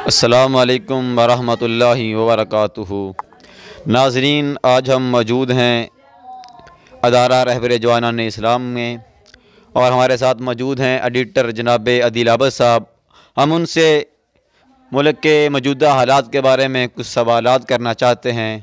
السلام علیکم ورحمۃ اللہ وبرکاتہ۔ ناظرین، آج ہم موجود ہیں ادارہ رہبر جوانان اسلام میں، اور ہمارے ساتھ موجود ہیں ایڈیٹر جناب عدیل عابد صاحب۔ ہم ان سے ملک کے موجودہ حالات کے بارے میں کچھ سوالات کرنا چاہتے ہیں۔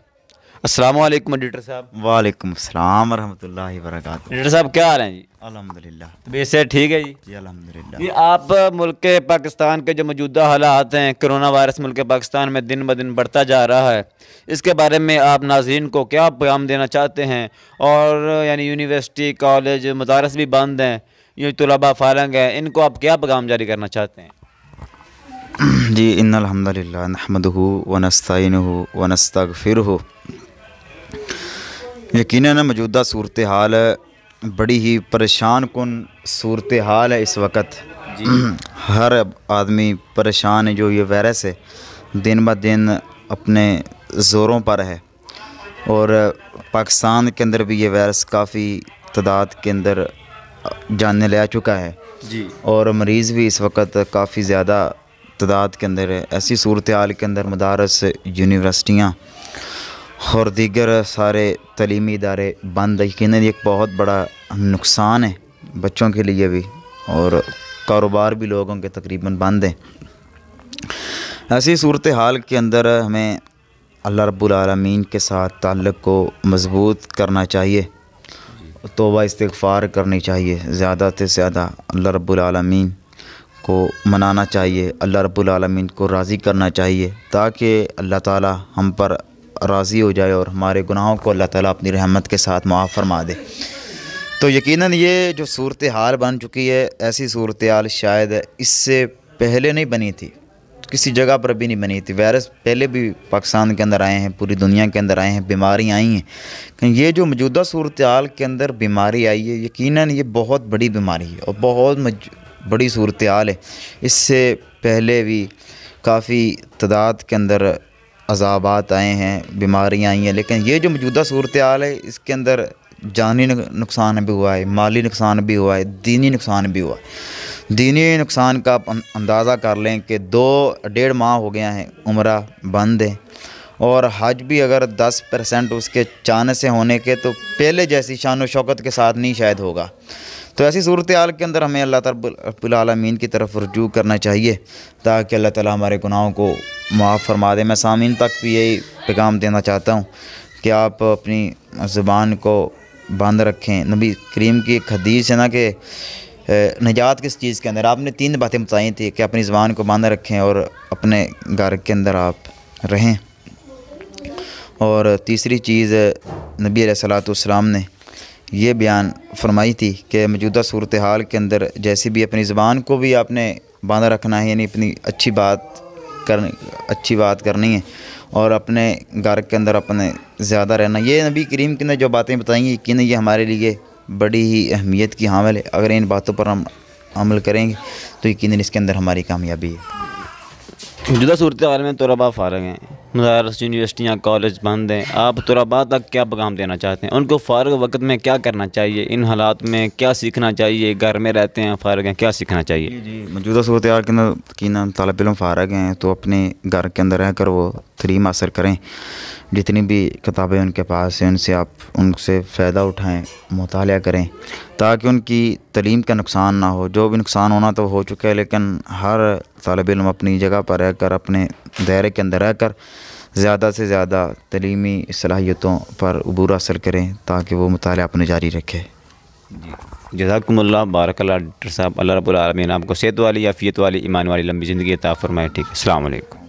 السلام علیکم ایڈیٹر صاحب۔ وعلیکم السلام ورحمۃ اللہ وبرکاتہ۔ ایڈیٹر صاحب کیا حال ہیں جی؟ الحمدللہ طبیعت سے ٹھیک ہے جی؟ جی الحمدللہ۔ جی، آپ ملک پاکستان کے جو موجودہ حالات ہیں، کرونا وائرس ملک پاکستان میں دن بدن بڑھتا جا رہا ہے، اس کے بارے میں آپ ناظرین کو کیا پیغام دینا چاہتے ہیں؟ اور یعنی یونیورسٹی، کالج، مدارس بھی بند ہیں، یہ طلباء فارغ ہیں، ان کو آپ کیا پیغام جاری کرنا چاہتے ہیں؟ جی ان الحمدللہ نحمدہ ونستعینہ ونستغفرہ۔ یقیناً موجودہ صورتحال بڑی ہی پریشان کن صورتحال ہے اس وقت۔ ہر آدمی پریشان ہے، جو یہ وائرس ہے دن بہ دن اپنے زوروں پر ہے، اور پاکستان کے اندر بھی یہ وائرس کافی تعداد کے اندر جانے لے چکا ہے جی، اور مریض بھی اس وقت کافی زیادہ تعداد کے اندر ہے۔ ایسی صورتحال کے اندر مدارس، یونیورسٹیاں اور دیگر سارے تعلیمی ادارے بند۔ یقیناً ایک بہت بڑا نقصان ہے بچوں کے لیے بھی، اور کاروبار بھی لوگوں کے تقریباً بند ہیں۔ ایسی صورتحال کے اندر ہمیں اللہ رب العالمین کے ساتھ تعلق کو مضبوط کرنا چاہیے، توبہ استغفار کرنی چاہیے، زیادہ سے زیادہ اللہ رب العالمین کو منانا چاہیے، اللہ رب العالمین کو راضی کرنا چاہیے، تاکہ اللہ تعالی ہم پر راضی ہو جائے اور ہمارے گناہوں کو اللہ تعالیٰ اپنی رحمت کے ساتھ معاف فرما دے۔ تو یقیناً یہ جو صورتحال بن چکی ہے، ایسی صورتحال شاید اس سے پہلے نہیں بنی تھی، کسی جگہ پر بھی نہیں بنی تھی۔ وائرس پہلے بھی پاکستان کے اندر آئے ہیں، پوری دنیا کے اندر آئے ہیں، بیماری آئی ہیں، کہ یہ جو موجودہ صورتحال کے اندر بیماری آئی ہے، یقیناً یہ بہت بڑی بیماری ہے اور بہت بڑی صورتحال ہے۔ اس سے پہلے بھی کافی تعداد کے اندر عذابات آئے ہیں، بیماریاں آئی ہیں، لیکن یہ جو موجودہ صورتحال ہے اس کے اندر جانی نقصان بھی ہوا ہے، مالی نقصان بھی ہوا ہے، دینی نقصان بھی ہوا ہے۔ دینی نقصان کا آپ اندازہ کر لیں کہ 2-1.5 ماہ ہو گیا ہیں عمرہ بند ہے، اور حج بھی اگر 10% اس کے چاند سے ہونے کے، تو پہلے جیسی شان و شوکت کے ساتھ نہیں شاید ہوگا۔ تو ایسی صورتحال کے اندر ہمیں اللہ رب العالمین کی طرف رجوع کرنا چاہیے، تاکہ اللہ تعالیٰ ہمارے گناہوں کو معاف فرما دے۔ میں سامعین تک بھی یہی پیغام دینا چاہتا ہوں کہ آپ اپنی زبان کو بند رکھیں۔ نبی کریم کی ایک حدیث ہے نا کہ نجات کس چیز کے اندر، آپ نے 3 باتیں بتائی تھیں کہ اپنی زبان کو بند رکھیں اور اپنے گھر کے اندر آپ رہیں، اور تیسری چیز نبی علیہ السلام نے یہ بیان فرمائی تھی کہ موجودہ صورتحال کے اندر جیسے بھی اپنی زبان کو بھی آپ نے باندھا رکھنا ہے، یعنی اپنی اچھی بات کرنی ہے، اور اپنے گھر کے اندر اپنے زیادہ رہنا۔ یہ نبی کریم نے جو باتیں بتائیں ہیں، یقیناً یہ ہمارے لیے بڑی ہی اہمیت کی حامل ہے۔ اگر ان باتوں پر ہم عمل کریں گے تو یقیناً اس کے اندر ہماری کامیابی ہے۔ موجودہ صورتحال میں طلباء فارغ ہیں، مدارس، یونیورسٹیاں، کالج بند ہیں، آپ طلباء تک کیا پیغام دینا چاہتے ہیں؟ ان کو فارغ وقت میں کیا کرنا چاہیے؟ ان حالات میں کیا سیکھنا چاہیے؟ گھر میں رہتے ہیں، فارغ ہیں، کیا سیکھنا چاہیے؟ جی موجودہ صورتحال کے اندر یقیناً طالب علم فارغ ہیں تو اپنے گھر کے اندر رہ کر وہ تعلیم حاصل کریں، جتنی بھی کتابیں ان کے پاس ہیں ان سے فائدہ اٹھائیں، مطالعہ کریں، تاکہ ان کی تعلیم کا نقصان نہ ہو۔ جو بھی نقصان ہونا تو ہو چکا ہے، لیکن ہر طالب علم اپنی جگہ پر رہ کر، اپنے دائرے کے اندر رہ کر زیادہ سے زیادہ تعلیمی صلاحیتوں پر عبور حاصل کریں، تاکہ وہ مطالعہ اپنے جاری رکھے۔ جی، جزاکم اللہ، بارک اللہ ڈاکٹر صاحب۔ اللہ رب العالمین آپ کو صحت والی، عافیت والی، ایمان والی لمبی زندگی عطا فرمائے۔ ٹھیک ہے، السلام علیکم۔